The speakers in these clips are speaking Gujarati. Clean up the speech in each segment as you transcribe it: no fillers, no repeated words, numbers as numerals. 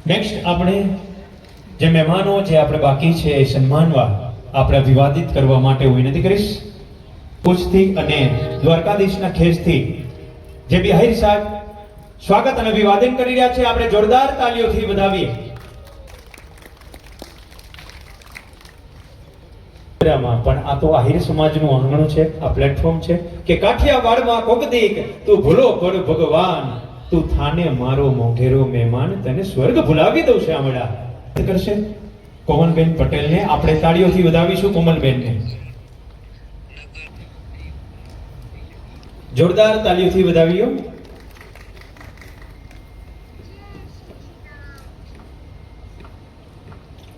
નેક્સ્ટ આપણે જે મહેમાનો જે આપણે બાકી છે એ સન્માનવા આપણે અભિવાદિત કરવા માટે હું વિનંતી કરીશ. પૂછથી અને દ્વારકાધીશના ખેસથી જે બી આહિર સાહેબ સ્વાગત અને અભિવાદન કરી રહ્યા છે, આપણે જોરદાર તાલીઓથી વધાવીએ. પણ આ તો આહિર સમાજનું આંગણું છે, આ પ્લેટફોર્મ છે કે કાઠિયાવાડમાં કોક દીક તું ભૂલો પડ ભગવાન, તું થાને મારો મોંઘેરો મહેમાન, તને સ્વર્ગ ભૂલાવી દઉં છે આમડા કરશે. કોમલબેન પટેલને આપણે તાળીઓથી વધાવીશું. કોમલબેનને જોરદાર તાળીઓથી વધાવીઓ.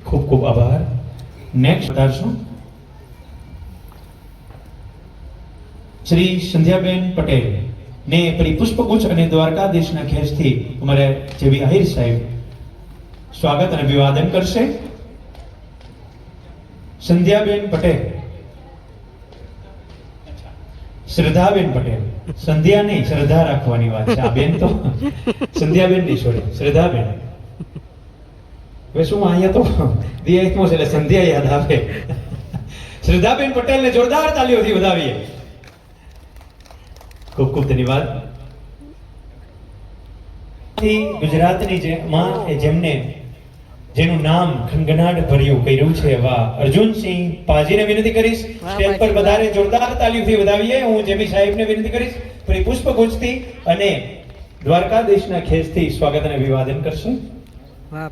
ખૂબ ખૂબ આભાર. નેક્સ્ટ બતાવશું શ્રી સંધ્યાબેન પટેલ ને પરી પુષ્પગુચ્છ અને દ્વારકાધીશના ખેસથી અમારે જેવી આહિર સાહેબ સ્વાગત અને અભિવાદન કરશે. સંધ્યાબેન પટેલ, શ્રદ્ધાબેન પટેલ, સંધ્યા નહીં શ્રદ્ધા રાખવાની વાત છે. આ બેન તો સંધ્યાબેન નહીં છોડે, શ્રદ્ધાબેન. હવે શું અહીંયા તો દિયાત્મો છે એટલે સંધ્યા યાદ આવે. શ્રદ્ધાબેન પટેલને જોરદાર તાલીઓથી વધાવીએ. ખૂબ ખૂબ ધન્યવાદ. ગુજરાતની જે માં જેમને જેનું નામ ખનગનાટ ભર્યું કર્યું છે એવા અર્જુનસિંહ પાજીને વિનંતી કરીશ સ્ટેજ પર વધારે જોરદાર તાલીઓથી વધાવીએ. હું જેબી સાહેબને વિનંતી કરીશ ફરી પુષ્પગુચ્છથી અને દ્વારકાધીશના ખેસથી સ્વાગત અને અભિવાદન કરશે.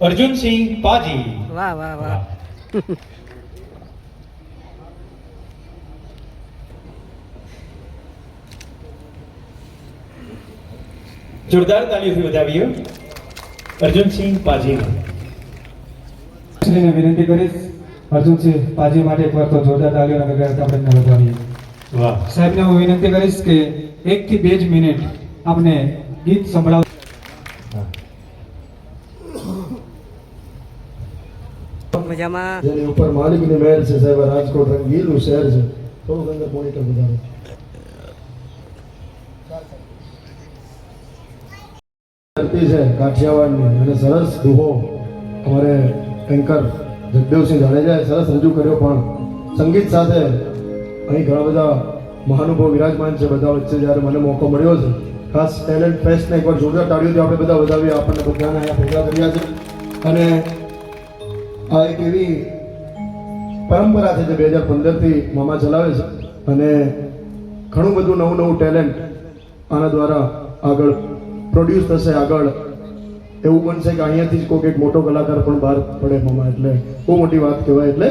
અર્જુનસિંહ પાજી. વાહ વાહ વાહ. જોરદાર તાલીઓથી વધાવીએ અર્જુનસિંહ પાજીને. શ્રીને વિનંતી કરીશ અર્જુનસિંહ પાજી માટે એકવાર તો જોરદાર તાલીઓના ગગડાટ આપણે વધાવીએ. વાહ. સાહેબને હું વિનંતી કરીશ કે 1 થી 2 જ મિનિટ આપણે ગીત સંભળાવ. મજામાં જેની ઉપર માલિકની મહેર છે સાહેબ. રાજકોટ રંગીલું શહેર છે. થોડુંક અંદર મોનિટર વધારો. ધરતી છે કાઠિયાવાડની અને સરસ દુહો અમારે એન્કર જગદેવસિંહ જાડેજાએ સરસ રજૂ કર્યો, પણ સંગીત સાથે અહીં ઘણા બધા મહાનુભાવ વિરાજમાન છે. બધા વચ્ચે જ્યારે મને મોકો મળ્યો છે ખાસ ટેલેન્ટ ફેસ્ટને એકવાર જોરદાર તાળીઓથી આપણે બધા વધાવીએ. આપણને બધાને અહીંયા ભેગા કર્યા છે અને આ એક એવી પરંપરા છે જે 2015થી મામા ચલાવે છે અને ઘણું બધું નવું નવું ટેલેન્ટ આના દ્વારા આગળ પ્રોડ્યુસ થશે. આગળ એવું બનશે કે અહીંયાથી જ કોઈ એક મોટો કલાકાર પણ બહાર પડે મામા, એટલે બહુ મોટી વાત કહેવાય. એટલે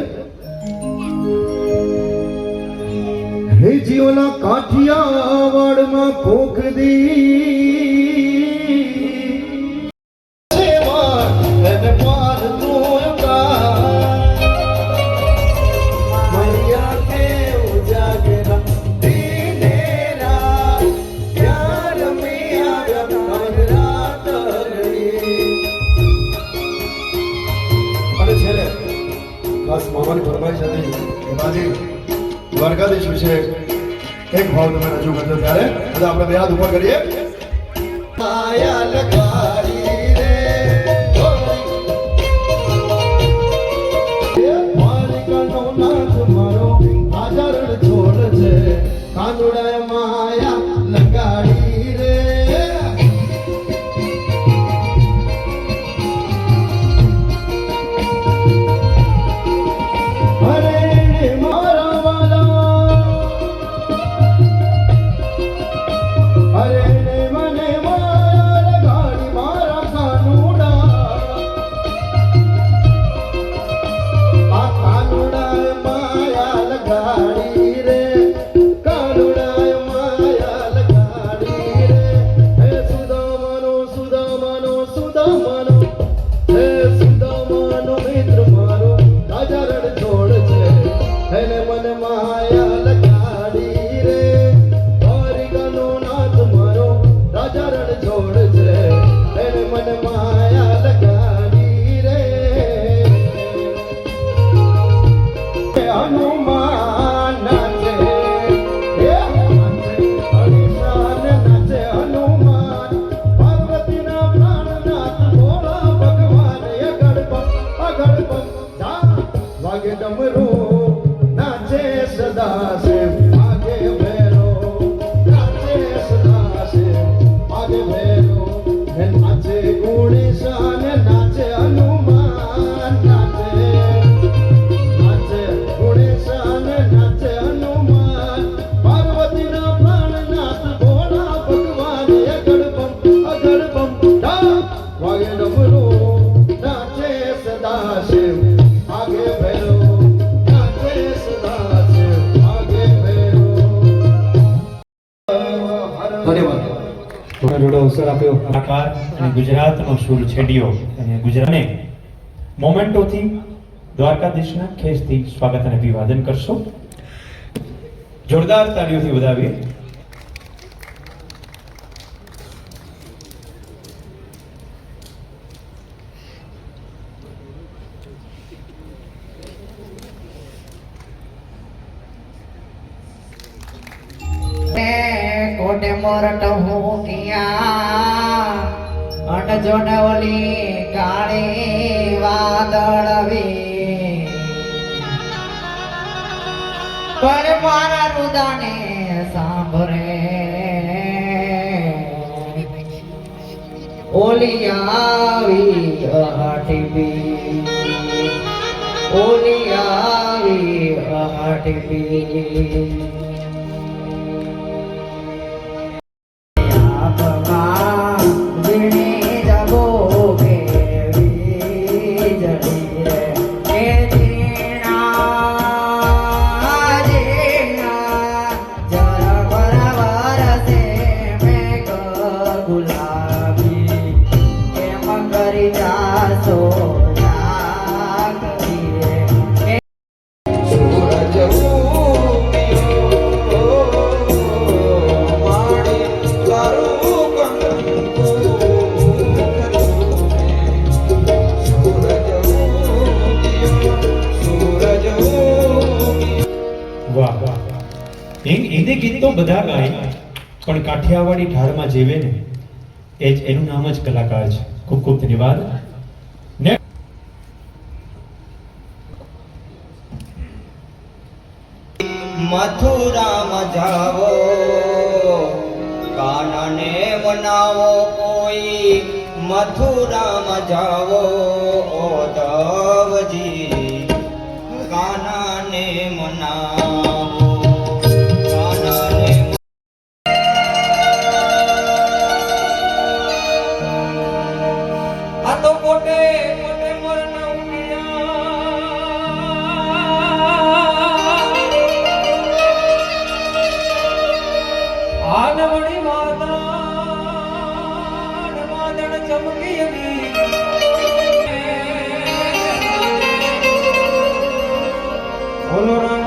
હે જીવના કાઠિયાવાડમાં કોક દી વિશે એક ભાવ તમે રજૂ કરજો ત્યારે બધા આપણે બે હાથ ઉપર કરીએ. માયા લગાડી રે માલિકાનો નાથ મારો આચરણ છોડ છે કાનુડાએ માયા લગાડી રે અરે મારા વાલા અરે મને માયા લગાડી મારા કાનુડા આ કાનુડાએ માયા લગાડી રે કાનુડાએ માયા લગાડી રે હે સુદામાનો સુદામાનો સુદામાનો હે સુદામાનો મિત્ર મારો રાજા રણ છોડ છે એને મને માયા લગાડી રે દ્વારિકાનો નાથ મારો રાજા રણ છોડ છે એને મને માયા લગાડી રે હનુમાન નાચે હે હનુમાન નાચે હનુમાન પાર્વતીના પ્રાણનાથ ભોળા ભગવાન અગડપમ જા વાગે ડમરૂ નાચે સદા શિવ વાગે ભેરો નાચે સદા શિવ વાગે ભેરો ને નાચે ગુણેશાન નાચે હનુમાન નાચે નાચે ગુણેશાન નાચે હનુમાન પાર્વતીના પ્રાણનાથ ભોળા ભગવાન અગડપમ જા વાગે ડમરૂ નાચે સદા શિવ આગે ભૈરો નાચે સદા શિવ આગે ભૈરો. ધન્યવાદ. થોડા થોડો અવસર આપ્યો. આકાર અને ગુજરાતનો સૂર છેડ્યો અને ગુજરાતને મોમેન્ટોથી દ્વારકાધીશના ખેસથી સ્વાગત અને અભિવાદન કરશો. જોરદાર તાળીઓથી વધાવીએ. કોટે મોરટ હું કિયા અટજો ને ઓલી કાળી વાદળવી પર મારા રુદાને સાંભળે ઓલી આવી અહાટીબી ઓલી આવી અહાટીબી હિન્દી ગીત તો બધા ગાય પણ કાઠિયાવાડી ઠારમાં જીવે ને એનું નામ જ કલાકાર છે. ખૂબ ખૂબ ધન્યવાદ. મથુરામાં જાવો કાનાને મનાવો કોઈ મથુરામાં જાવો ઓધવજી કાનાને મનાવો કાનાને આ તો કોટે કોટે મરના આનવણી વાદળ ચમકી બોલો રામ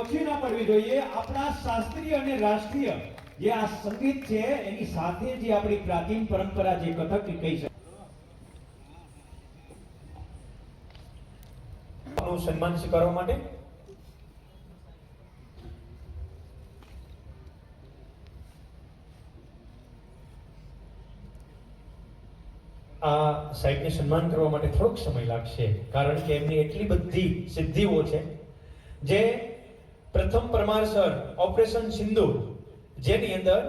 ઓછી ન પડવી જોઈએ. આપણા શાસ્ત્રીય અને રાષ્ટ્રીય જે આ સંગીત છે એની સાથે જે આપણી પ્રાચીન પરંપરા જે કથક કહી શકાય નું સન્માન સ્વીકારવા માટે આ સાહેબને સન્માન કરવા માટે થોડોક સમય લાગશે, કારણ કે એમની એટલી બધી સિદ્ધિઓ છે. જે પ્રથમ પરમાર સર ઓપરેશન સિંદૂર જેની અંદર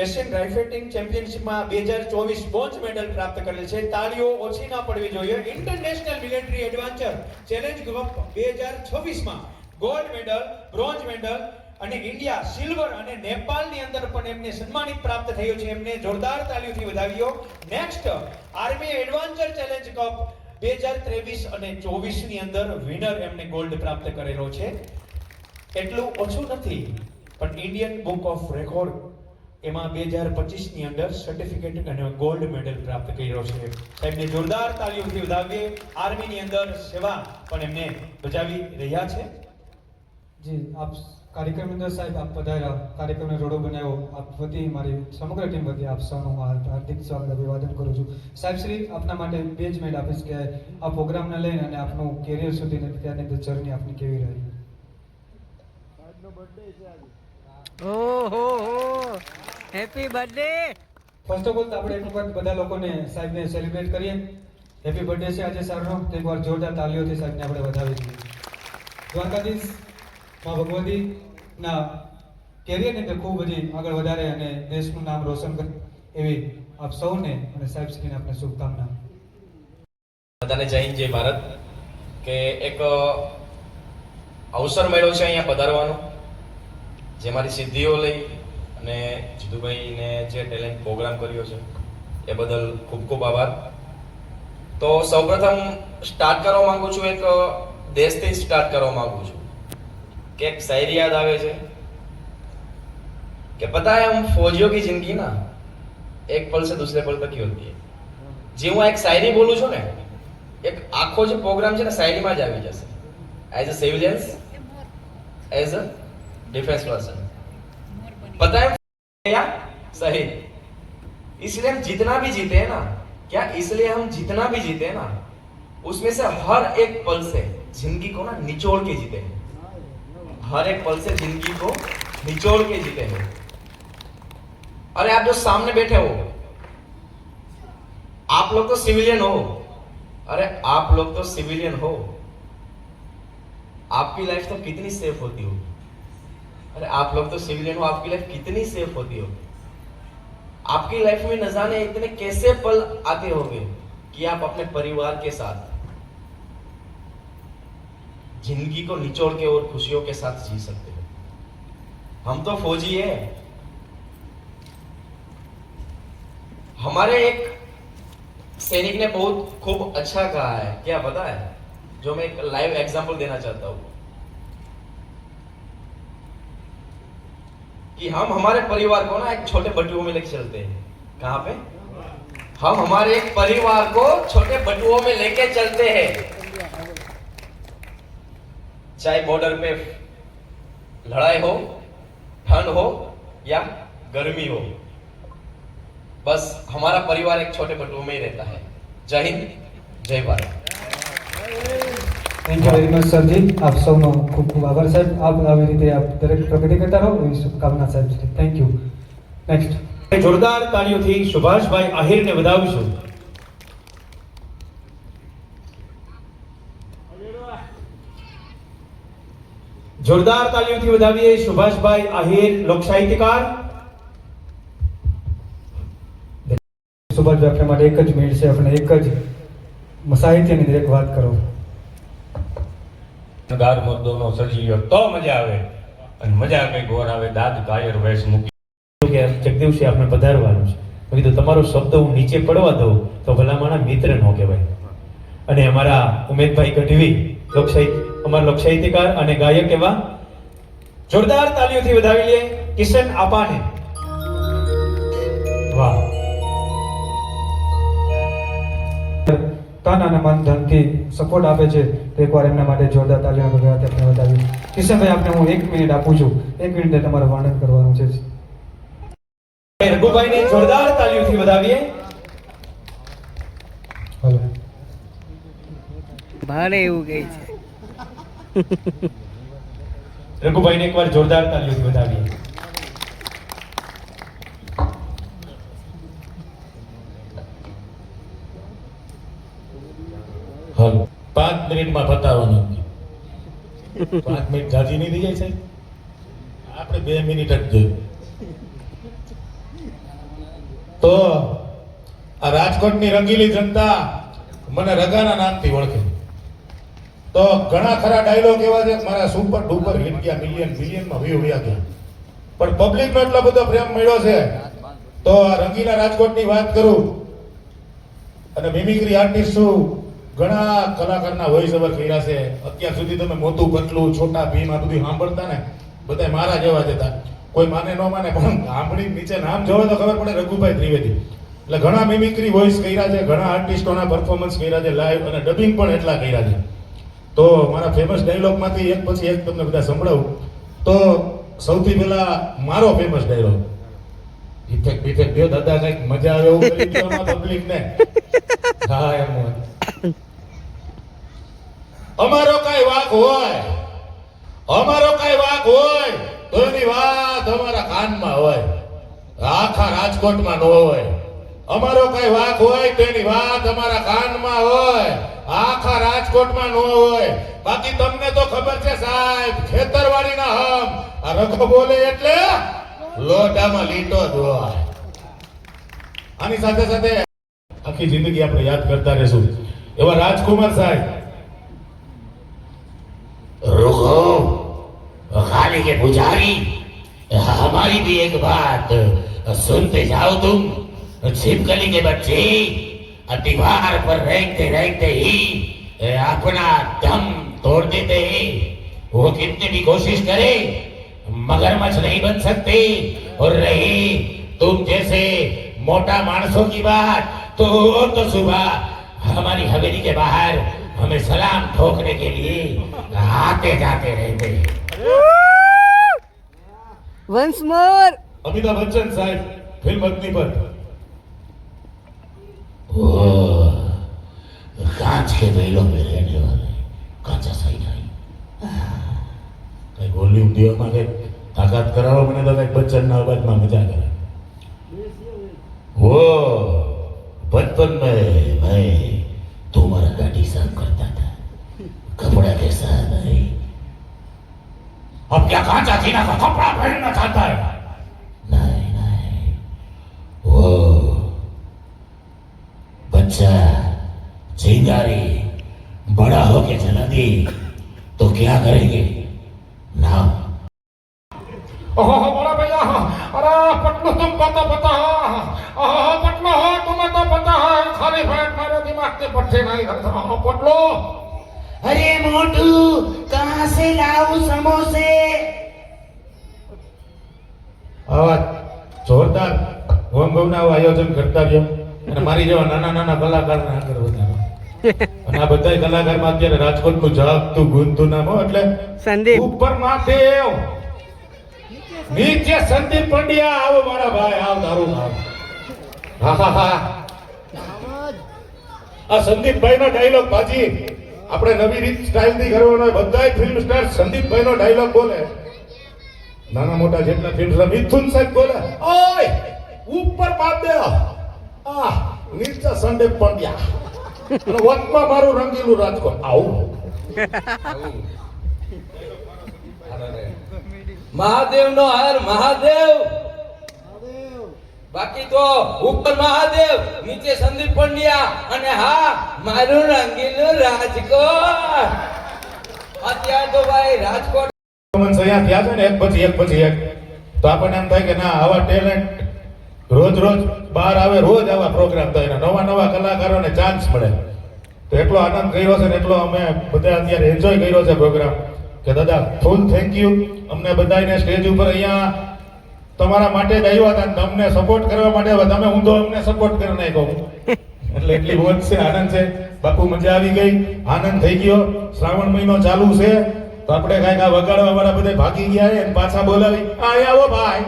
એશિયન રાઇફલિંગ ચેમ્પિયનશિપમાં 2024 બ્રોન્ઝ મેડલ પ્રાપ્ત કરેલ છે. તાળીઓ ઓછી ના પડવી જોઈએ. International military adventure challenge group 2026માં ગોલ્ડ મેડલ, બ્રોન્ઝ મેડલ અને ઇન્ડિયા સિલ્વર અને નેપાળની અંદર પણ એમને સન્માનિત પ્રાપ્ત થયો છે. એમને જોરદાર તાળીઓથી વધાવીઓ. Next army adventure challenge cup 2023 અને 24 ની અંદર વિનર એમને ગોલ્ડ પ્રાપ્ત કરેલો છે. એટલું ઓછું નથી, પણ ઇન્ડિયન બુક ઓફ રેકોર્ડ એમાં 2025 ની અંદર સર્ટિફિકેટ અને ગોલ્ડ મેડલ પ્રાપ્ત કર્યો છે. સાહેબને જોરદાર તાળીઓથી વધાવીએ. આર્મીની અંદર સેવા પણ એમને બજાવી રહ્યા છે. જી આપ કાર્યક્રમની અંદર સાહેબ આપ પધાર્યા, કાર્યક્રમને રોડો બનાવ્યો. આપ વતી મારી સમગ્ર ટીમ વતી આપ સૌનું હાર્દિક સ્વાગત અભિવાદન કરું છું. સાહેબ શ્રી આપના માટે બે જ મિનિટ આપીશ કે આ પ્રોગ્રામને લઈને અને આપનું કેરિયર સુધી ત્યારની જર્ની આપની કેવી રહી. ઓહો happy birthday. First of all આપણે એક વખત બધા લોકોને સાહેબને સેલિબ્રેટ કરીએ. હેપી બર્થડે છે આજે સરનો. એકવાર જોરદાર તાળીઓથી સાહેબને આપણે વધાવી દઈએ. દ્વારકાધીશ માં ભગવતીના કેરિયરની અંદર ખૂબ બધી આગળ વધારે અને દેશનું નામ રોશન કરે એવી આપ સૌને અને સાહેબ શ્રીને આપણે શુભકામના. બધાને જય હિન્દ, જય ભારત. કે એક અવસર મળ્યો છે અહીંયા પધારવાનો, જે મારી સિદ્ધિઓ લઈ અને જીતુભાઈને જે ટેલેન્ટ પ્રોગ્રામ કર્યો છે એ બદલ ખૂબ ખૂબ આભાર. તો સૌપ્રથમ સ્ટાર્ટ કરવા માંગુ છું, એક દેશથી સ્ટાર્ટ કરવા માંગુ છું कि एक शायरी याद आवे छे कि पता है हम फौजियों की जिंदगी ना एक पल से दूसरे पल तक ही होती है. जी હું એક શાયરી બોલું છું ને, એક આખો જે પ્રોગ્રામ છે ને શાયરીમાં જ આવી જશે. As a civilians, as a defence person. पता है क्या शहीद, इसलिए हम जितना भी जीते हैं ना, क्या इसलिए हम जितना भी जीते हैं ना, उसमें से हर एक पल से जिंदगी को ना निचोड़ के जीते हैं. हर एक पल से जिंदगी को निचोड़ के जीते हैं. अरे आप जो सामने बैठे हो, आप लोग तो सिविलियन हो. अरे आप लोग तो सिविलियन हो. आपकी लाइफ तो कितनी सेफ होती होगी. अरे आप लोग तो सिविलियन हो, आपकी लाइफ कितनी सेफ होती होगी. आपकी लाइफ में न जाने इतने कैसे पल आते होंगे कि आप अपने परिवार के साथ जिंदगी को निचोड़ के और खुशियों के साथ जी सकते हो. हम तो फौजी है. हमारे एक सैनिक ने बहुत खूब अच्छा कहा है. क्या पता है, जो मैं एक लाइव एग्जांपल देना चाहता हूं कि हम हमारे परिवार को ना एक छोटे बटुओं में लेके चलते हैं. कहां पे? हम हमारे एक परिवार को छोटे बटुओं में लेके चलते हैं. चाहे बॉर्डर पे लड़ाई हो, ठंड हो या गर्मी हो, बस हमारा परिवार एक छोटे बटुओं में ही रहता है. जय हिंद, जय Bharat. Thank you very much સરજી. આપ સૌનો ખૂબ ખૂબ આભાર સાહેબ. આપ આવી રીતે આપ દરેક પ્રગતિ કરતા રહો એવી શુભકામના સાહેબ. Thank you. નેક્સ્ટ જોરદાર તાળીઓથી સુભાષભાઈ આહિરને વધાવીશું. જોરદાર તાળીઓથી વધાવીએ સુભાષભાઈ આહિર, લોક સાહિત્યકાર. સુભાષભાઈ આપણા માટે એક જ મિનિટ છે. આપણે એક જ સાહિત્યની અંદર એક વાત કરો. ગાર મર્દોનો સર્જ્યો તો મજા આવે, અને મજા કઈ ગોર આવે દાદ કાયર વેશ મૂકી. કે જગદેવસિંહ આપણે પધારવાનું છે. મેં કીધું તમારો શબ્દ હું નીચે પડવા દઉં તો ભલામાણા મિત્ર ન કહેવાય. અને અમારા ઉમેદભાઈ ગઢવી અમારા લોક સાહિત્યકાર અને ગાયક એવા જોરદાર તાળીઓથી વધાવી લે કિશન આપાને. વાહ. તન અને મન ધનથી સપોર્ટ આપે છે તો એકવાર એમના માટે જોરદાર તાલીઓના ગગડાટ આપણે વધાવીએ. કિશનભાઈ, આપને હું 1 મિનિટ આપું છું. 1 મિનિટે તમારે વર્ણન કરવાનું છે. રઘુભાઈને જોરદાર તાલીઓથી વધાવીએ. હાલો. ભારે એવું કહે છે. રઘુભાઈને એકવાર જોરદાર તાલીઓથી વધાવીએ. હાલો 5 મિનિટમાં પતાવવાનું 5 મિનિટ જાજી નહીં થઈ જાય સાહેબ? આપણે 2 મિનિટ જ જોઈએ. તો આ રાજકોટની રંગીલી જનતા મને રગાના નામથી ઓળખે. તો ઘણા ખરા ડાયલોગ એવા છે મારા સુપર ડુપર હિટ ગયા, મિલિયનમાં વ્યૂ વયા ગયા, પણ પબ્લિકનો એટલો બધો પ્રેમ મળ્યો છે. તો આ રંગીલા રાજકોટની વાત કરું અને મિમિક્રી આર્ટિસ્ટ છું. ઘણા કલાકારના વોઇસ ઓવર કર્યા છે. અત્યાર સુધી તમે મોતું પતલું, છોટા ભીમ આ બધું સાંભળતા ને, બધા મારા જેવા જ હતા. કોઈ માને ન માને, પણ સાંભળી નીચે નામ જોવે તો ખબર પડે રઘુભાઈ ત્રિવેદી. એટલે ઘણા મિમિક્રી વોઇસ કર્યા છે, ઘણા આર્ટિસ્ટોના પરફોર્મન્સ કર્યા છે લાઈવ, અને ડબિંગ પણ એટલા કર્યા છે. તો મારા ફેમસ ડાયલોગમાંથી એક પછી એક તમને બધા સંભળાવું. તો સૌથી પહેલા મારો ફેમસ ડાયલોગ, ઇફેક્ટ ઇફેક્ટ દો દાદા, કઈક મજા આવે એવું કરી દો પબ્લિક ને. હા એમ અમારો કઈ વાંક હોય, અમારો કઈ વાંક હોય તો એની વાત અમારા કાનમાં હોય, આખા રાજકોટમાં ન હોય. અમારો કઈ વાંક હોય તો એની વાત અમારા કાનમાં હોય, આખા રાજકોટમાં ન હોય. બાકી તમને તો ખબર છે સાહેબ, ખેતરવાડીના હમ આ રઘો બોલે એટલે લોટામાં લીટો જ હોય. આની સાથે સાથે આખી જિંદગી આપણે યાદ કરતા રહેશું એવા રાજકુમાર સાહેબ. रुको खाने के पुजारी, हमारी भी एक बात सुनते जाओ तुम. छिपकली के बच्चे दीवार पर रेंगते रेंगते ही अपना दम तोड़ देते हैं. वो कितनी भी कोशिश करे मगरमच्छ नहीं बन सकते. और रही तुम जैसे मोटा मानसों की बात, तो सुबह हमारी हवेली के बाहर हमें सलाम ठोकने के लिए आते जाते रहते हैं. વન્સ મોર. अमिताभ बच्चन साहब फिल्म अग्निपथ. ओ कांच के बैलों में रहने वाले काचा सही नहीं. कई वॉल्यूम दियो मागे ताकत कराओ મને તો કઈક બચ્ચનના અવાજમાં મજા કરે. वो बचपन में मैं तुम्हारा गाड़ी साफ करता था, कपड़ा कैसा नहीं. अब क्या कांचा चीना का कपड़ा पहनना चाहता है? नहीं नहीं, वो बच्चा चिंगारी बड़ा होके जला दी तो क्या करेंगे? नाम ओहो बड़ा भैया, अरे पटलू तुमको तो पता है, ओहो पटलू हो तुम्हें तो पता है, खाली बैठ मेरे दिमाग के पट्टे नहीं करता. पटलू अरे मोटू कहाँ से लाऊं समोसे? આવા જોરદાર હોમગવના આયોજન કરતા રહ્યો અને મારી જેવા નાના નાના કલાકારને આગળ વધારો. અને આ બધા કલાકારમાં અત્યારે રાજકોટનું જાગતું ગુંજતું નામ હો. એટલે સંદીપ. ઉપર મહાદેવ, નીચે સંદીપ પંડ્યા. આવો મારા ભાઈ, આવ તારું નામ. હા હા હા, આ સંદીપભાઈનો ડાયલોગ બાજી આપણે નવી રીત સ્ટાઇલથી કરવાનો હોય. બધાય ફિલ્મ સ્ટાર સંદીપભાઈનો ડાયલોગ બોલે. નાના મોટા જેટલા ફિલ્મ સ્ટાર મિથુન સાહેબ બોલે, ઓય ઉપર મહાદેવ, આ નીચે સંદીપ પંડ્યા, અને વચમાં મારું રંગીલું રાજકોટ. આવું મહાદેવ નો હર મહાદેવ, બાકી તો ઉપર મહાદેવ, નીચે સંદીપ પંડ્યા, અને હા મારું રંગીલું રાજકોટ. અત્યારે તો ભાઈ રાજકોટ performance અહીંયા થયા છે ને એક પછી એક, તો આપણને એમ થાય કે ના આવા ટેલેન્ટ રોજ રોજ બહાર આવે, રોજ આવા પ્રોગ્રામ થાય, નવા નવા કલાકારોને ચાન્સ મળે. તો એટલો આનંદ કર્યો છે ને એટલો અમે બધા અત્યારે એન્જોય કર્યો છે પ્રોગ્રામ કે દાદા ફૂલ થેન્ક યુ. અમને બધાને સ્ટેજ ઉપર અહીંયા તમારા માટે જ આવ્યા હતા, તમને સપોર્ટ કરવા માટે આવ્યા. તમે ઊંધો અમને સપોર્ટ કરી નાખ્યો, એટલે એટલી મોજ છે, આનંદ છે. બાપુ મજા આવી ગઈ, આનંદ થઈ ગયો. શ્રાવણ મહિનો ચાલુ છે તો આપણે કાંઈક આ વગાડવા વાળા બધા ભાગી ગયા છે અને પાછા બોલાવી આ આવો ભાઈ,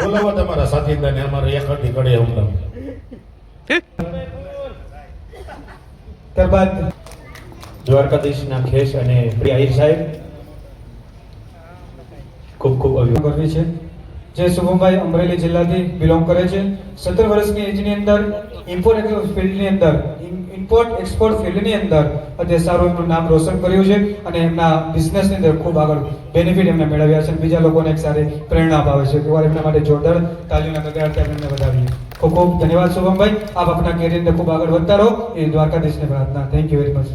બોલાવો તમારા સાથીદારને, અમારે એકઠી કડે હું તમને. ત્યારબાદ દ્વારકાધીશના ખેસ અને પ્રિય આહિર સાહેબ ખૂબ ખૂબ અભિનંદન. કરવી છે જે શુભમભાઈ અમરેલી જિલ્લાથી બિલોંગ કરે છે. 17 વર્ષની એજની અંદર ઇમ્પોર્ટ એક્સપોર્ટ ફિલ્ડની અંદર અત્યારે સારું એમનું નામ રોશન કર્યું છે અને એમના બિઝનેસની અંદર ખૂબ આગળ બેનિફિટ એમને મેળવ્યા છે અને બીજા લોકોને એક સારી પ્રેરણા અપાવે છે. એકવાર એમના માટે જોરદાર તાલીઓના ગગડાટ એમને વધાવીએ. ખૂબ ખૂબ ધન્યવાદ શુભમભાઈ. આપ આપના કેરિયર અંદર ખૂબ આગળ વધતા રહો એ દ્વારકાધીશને પ્રાર્થના. Thank you very much.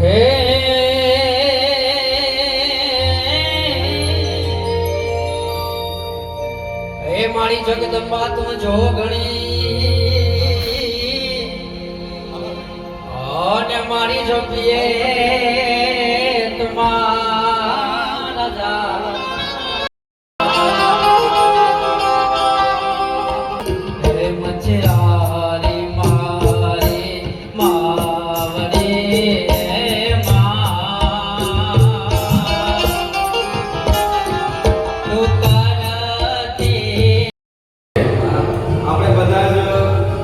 હે મારી જગદંબા તું જોગણી અને મારી જપીએ તમારા જા હે મચરારી મારી માવડી આપણે બધા જ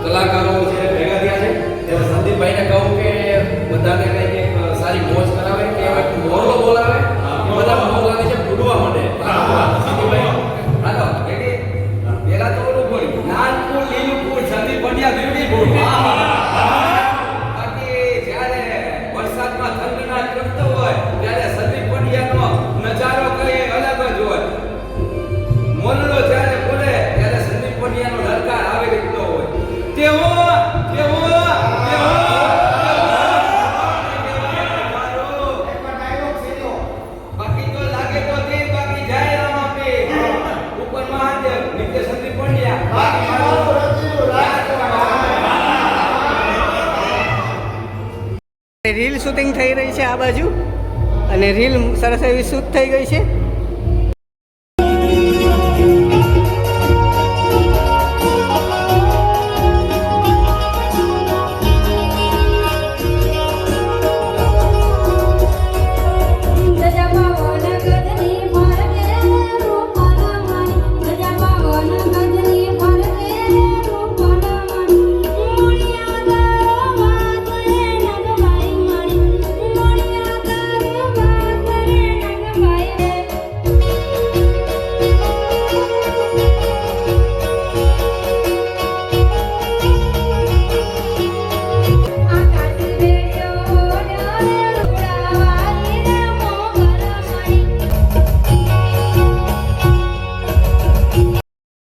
કલાકારો છે ભેગા થયા છે ત્યારે સંદીપભાઈને કહું કે બધાને કંઈક એક સારી મોજ કરાવે કે એક મોરલો બોલાવે બધા મોરલાને છે ફૂટવા માંડે. સંદીપભાઈ હાલો રેડી પેલા તો ઓલું બોલી નાનપુર લીલુપુર સંદીપ પંડ્યા બ્યુટીફુલ. બાકી જ્યારે વરસાદમાં ઠંડીના કરતો હોય ત્યારે સંદીપ પંડ્યાનો નજારો કઈ અલગ જ હોય. મોરલો જ્યારે બોલે ત્યારે સંદીપ પંડ્યાનો લલકાર આવે રીતનો હોય. તેવો તેવો તેવો બાકી તો લાગે તો તે બાકી જાય રામ આપે ઉપર મહાદેવ નીચે સંદીપ પંડ્યા બાકી રીલ શૂટિંગ થઈ રહી છે આ બાજુ અને રીલ સરસ એવી શૂટ થઈ ગઈ છે.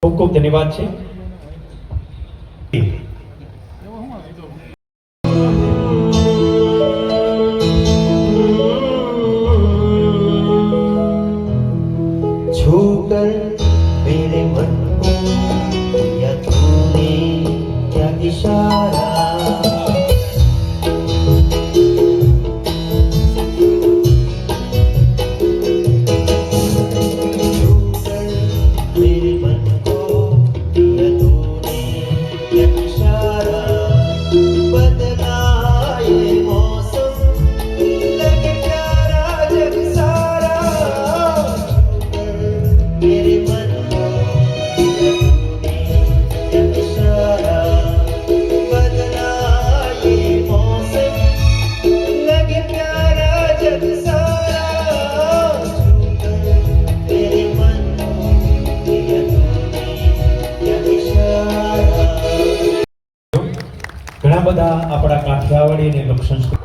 ખૂબ ખૂબ ધન્યવાદ છે. छूकर मेरे मन को या तूने क्या इशारा छूकर मेरे मन को या तूने क्या इशारा बदला ये मौसम लगे प्यारा जग सारा मेरे मन को क्या इशारा बदला ये मौसम लगे प्यारा जग सारा मेरे मन को क्या इशारा. ઘણા બધા આપણા કાઠિયાવાડી અને લોક સંસ્કૃતિ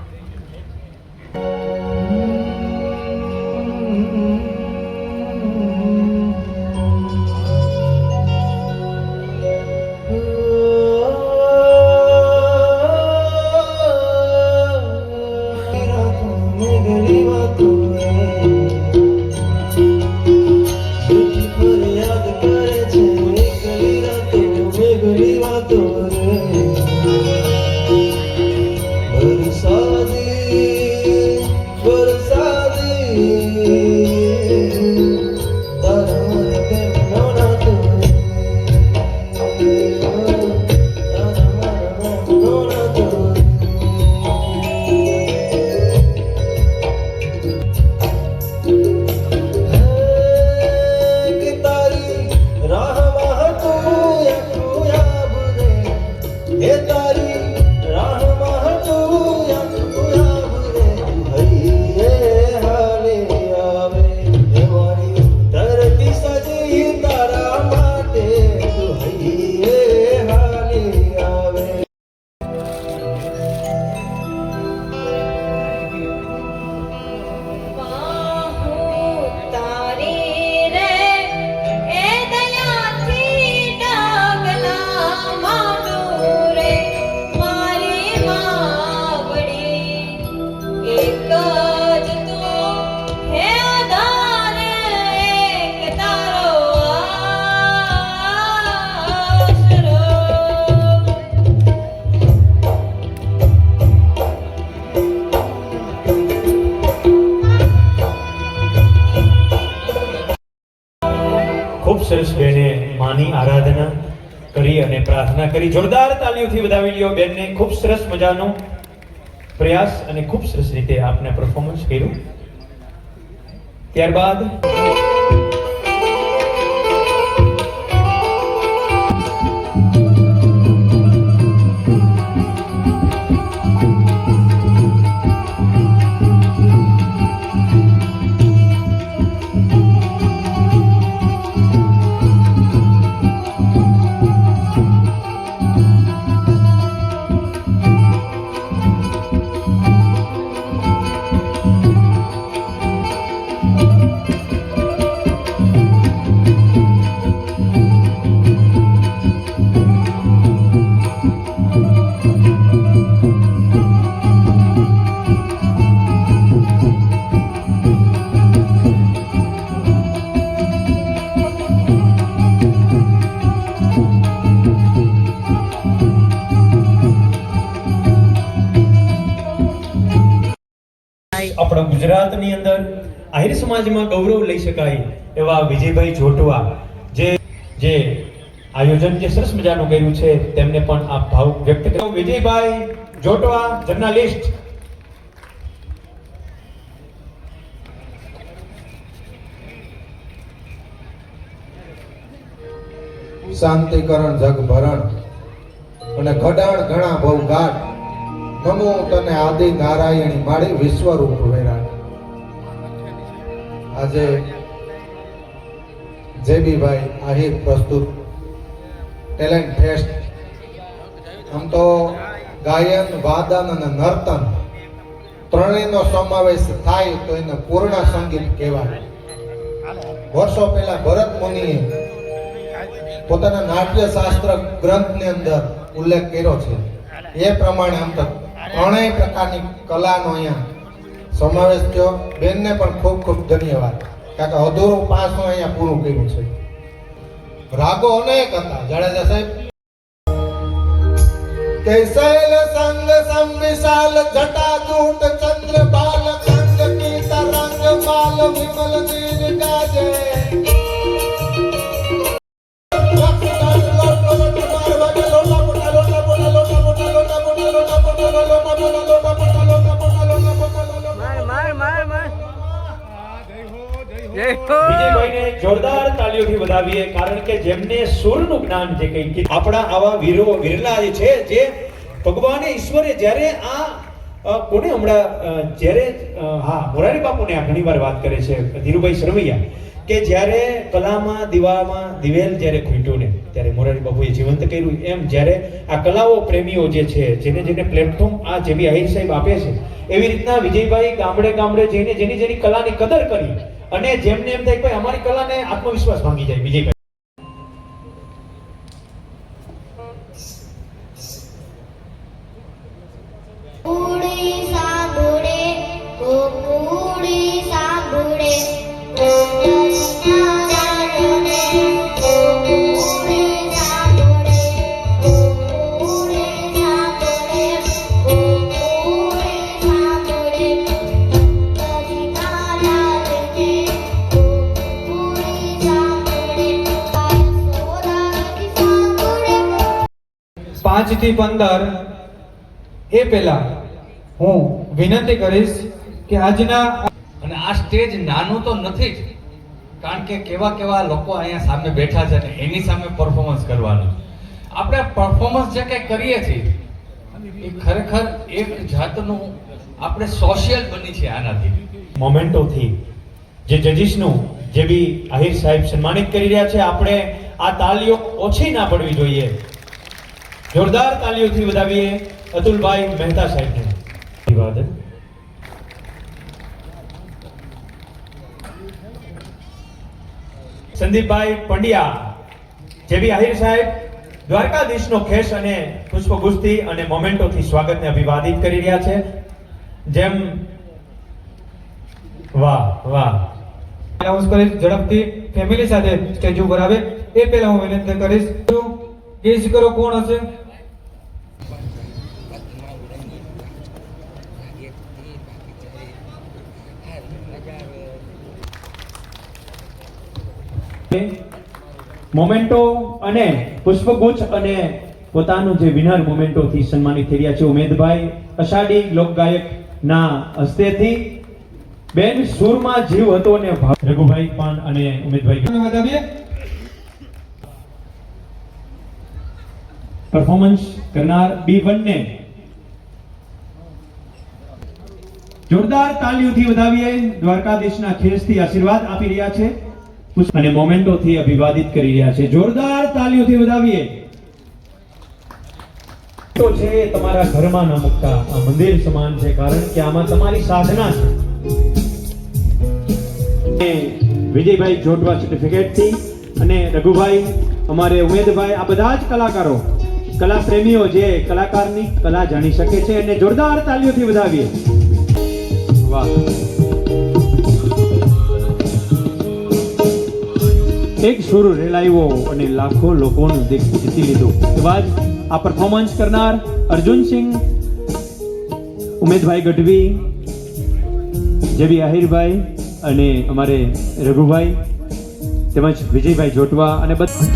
So તારી રે એ દયાથી ડાગલા માંડું રે મારી માવડી એક જ તું હે આધાર એક તારો આશરો ખૂબ સરસ બેને માની આરાધના કરી અને પ્રાર્થના કરી. જોરદાર તાલીઓથી વધાવી લ્યો બેનને. ખૂબ સરસ મજાનો પ્રયાસ અને ખૂબ સરસ રીતે આપને પરફોર્મન્સ કર્યું. ત્યારબાદ આપણા ગુજરાતની અંદર આહિર સમાજમાં ગૌરવ લઈ શકાય એવા વિજયભાઈ જોટવા જે આયોજન જે સરસ મજાનું કર્યું છે તેમને પણ આ ભાવ વ્યક્ત કર્યો. વિજયભાઈ જોટવા, જર્નાલિસ્ટ. શાંતિકરણ જગભરણ અને ઘડાણ ઘણા બહુ ગાઢ નમો તને આદિ નારાયણી માળી વિશ્વરૂપ વેરાટ. આજે જેબીભાઈ આહિર પ્રસ્તુત ટેલેન્ટ ફેસ્ટ. આમ તો ગાયન, વાદન અને નર્તન ત્રણેયનો સમાવેશ થાય તો એને પૂર્ણ સંગીત કહેવાય. વર્ષો પહેલા ભરત મુનિએ પોતાના નાટ્ય શાસ્ત્ર ગ્રંથની અંદર ઉલ્લેખ કર્યો છે. એ પ્રમાણે આમ તો ત્રણેય પ્રકારની કલાનો અહીંયા સમાવેશ થયો. બેનને પણ ખૂબ ખૂબ ધન્યવાદ, કારણ કે અધૂરું પાસું અહીંયા પૂરું કર્યું છે. રાગો અનેક હતા જાડેજા સાહેબ. કે શૈલ સંગ સંવિશાલ જટા જૂટ ચંદ્ર બાલ કંગ કી તરંગ બાલ વિમલ દીન ગાજે. વિજયભાઈને જોરદાર તાલીઓથી વધાવીએ, કારણ કે જેમને સૂરનું જ્ઞાન જે કંઈ આપણા આવા વીરો વિરલા જે છે, જે ભગવાને ઈશ્વરે જ્યારે આ કોને હમણાં જ્યારે મોરારી બાપુને આ ઘણીવાર વાત કરે છે ધીરુભાઈ સરવૈયા, કે જ્યારે કલામાં દીવામાં દિવેલ જ્યારે ખૂટ્યું ને ત્યારે મોરારી બાપુએ જીવંત કર્યું. એમ જ્યારે આ કલાઓ પ્રેમીઓ જે છે, જેને પ્લેટફોર્મ આ જેવી આહિર સાહેબ આપે છે, એવી રીતના વિજયભાઈ ગામડે ગામડે જઈને જેની કલાની કદર કરી અને જેમને એમ થાય કે ભાઈ અમારી કલાને આત્મવિશ્વાસ ભાંગી જાય વિજયભાઈ. કુડી સાંભળે ઓ કુડી સાંભળે પાંચ થી 15 એ પહેલા હું વિનંતી કરીશ કે આજના અને આ સ્ટેજ નાનું તો નથી જ, કારણ કે કેવા લોકો અહીંયા સામે બેઠા છે ને એની સામે પરફોર્મન્સ કરવાનું. આપણે પરફોર્મન્સ જે કંઈ કરીએ છીએ એ ખરેખર એક જાતનું આપણે સોશિયલ બની છે આનાથી. મોમેન્ટોથી જે જજીસનું જે બી આહિર સાહેબ સન્માનિત કરી રહ્યા છે, આપણે આ તાલીઓ ઓછી ના પડવી જોઈએ. જોરદાર તાલીઓથી વધાવીએ અતુલભાઈ મહેતા સાહેબને. અભિવાદન. સંદીપભાઈ પંડ્યા જે બી આહિર સાહેબ દ્વારકાધીશનો ખેસ અને પુષ્પગુસ્તી અને મોમેન્ટોથી સ્વાગતને અભિવાદિત કરી રહ્યા છે. જેમ વાહ વાહ. અનાઉન્સ કરીશ ઝડપથી ફેમિલી સાથે સ્ટેજ ઉપર આવે એ પહેલા હું વિનંતી કરીશ, ગેસ કરો કોણ હશે. મોમેન્ટો અને પુષ્પગુચ્છ અને પોતાનું જે વિનર મોમેન્ટોથી સન્માનિત થઈ રહ્યા છે ઉમેદભાઈ અષાઢી લોકગાયક ના હસ્તેથી બેન સુરમાં જીવ હતો અને રઘુભાઈ પણ અને ઉમેદભાઈ વધાવીએ. પરફોર્મન્સ કરનાર B1 ને જોરદાર તાલીઓથી વધાવીએ. દ્વારકાધીશના ખેસથી આશીર્વાદ આપી રહ્યા છે અને મોમેન્ટોથી અભિવાદિત કરી રહ્યા છે. જોરદાર તાલીઓથી વધાવીએ. તો છે તમારા ઘરમાં ન મૂકતા, આ મંદિર સમાન છે, કારણ કે આમાં તમારી સાધના છે. વિજયભાઈ જોટવા સર્ટિફિકેટ થી અને રઘુભાઈ અમારે ઉમેદભાઈ, આ બધા જ કલાકારો, કલા પ્રેમીઓ જે કલાકારની કલા જાણી શકે છે અને જોરદાર તાલીઓથી વધાવીએ. વાહ. એક સુર રેલાવ્યો અને લાખો લોકોનું દિલ જીતી લીધું. એવા જ આ પરફોર્મન્સ કરનાર અર્જુનસિંહ, ઉમેદભાઈ ગઢવી, જેવી આહિરભાઈ અને અમારે રઘુભાઈ તેમજ વિજયભાઈ જોટવા અને બધા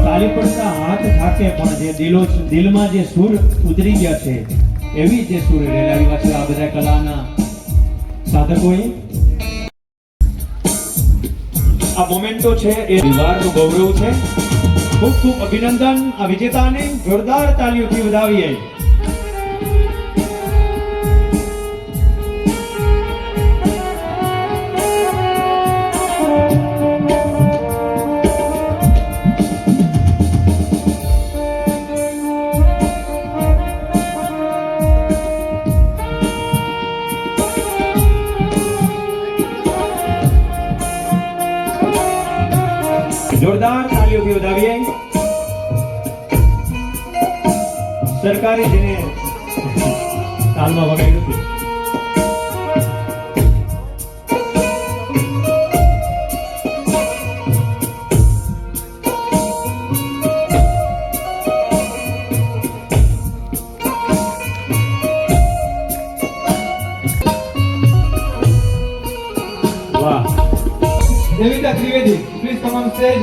તાલી પડતા હાથ થાકે પણ જે દિલમાં જે સુર ઉતરી ગયા છે એવી જે સુર રેલાવ્યા છે આ બધા કલાના સાધકોએ. આ મોમેન્ટો છે એ પરિવારનું ગૌરવ છે. ખૂબ ખૂબ અભિનંદન આ વિજેતાને. જોરદાર તાલીઓથી વધાવીએ. જોરદાર તાલીઓથી વધાવીએ. સરકારે જેને તાલમાં વગાડ્યું હતું. વાહ. Devita Trivedi, please come on stage.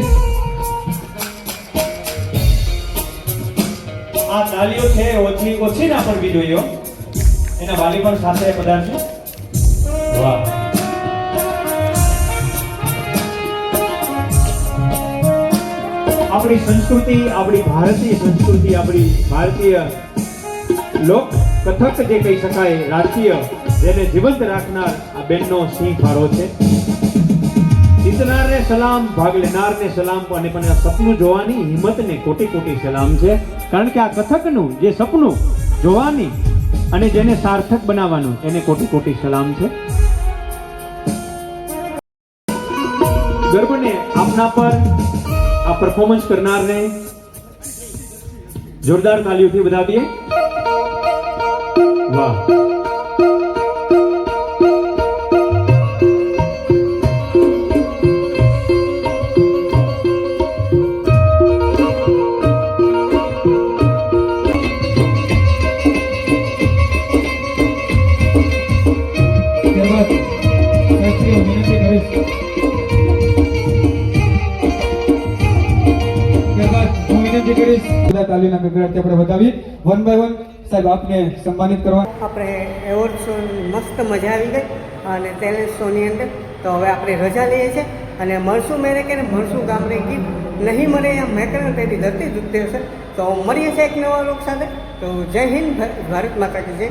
આ તાલીઓ છે ઓછી ના પડવી જોઈએ. એના વાલી પણ સાથે પધારશે. વાહ. આપણી સંસ્કૃતિ, આપણી ભારતીય સંસ્કૃતિ, આપણી ભારતીય લોક કથક જે કહી શકાય રાષ્ટ્રીય, જેને જીવંત રાખનાર આ બેનનો સિંહ ફાળો છે. જીતનારને સલામ, ભાગ લેનારને સલામ અને પણ આ સપનું જોવાની હિંમતને કોટી કોટી સલામ છે. કારણ કે આ કથકનું જે સપનું જોવાની અને જેને સાર્થક બનાવવાનું એને કોટી કોટી સલામ છે. ગર્વને આપના પર આ પરફોર્મન્સ કરનારને જોરદાર તાલીઓથી વધાવીએ. વાહ. વિનંતી કરીશ બધા તાલીના ગગડાટથી આપણે વધાવીએ. વન બાય વન સાહેબ આપને સન્માનિત કરવા. આપણે એવોર્ડ શો મસ્ત મજા આવી ગઈ અને ટેલેન્ટ શોની અંદર. તો હવે આપણે રજા લઈએ છીએ અને મળશું મેરે કે મળશું ગામડે ગીત નહીં મળે એમ મેકરણ તેની ધરતી દુખતી હશે. તો મળીએ છીએ એક નવા લોક સાથે. તો જય હિન્દ, ભારત માતા કી જય.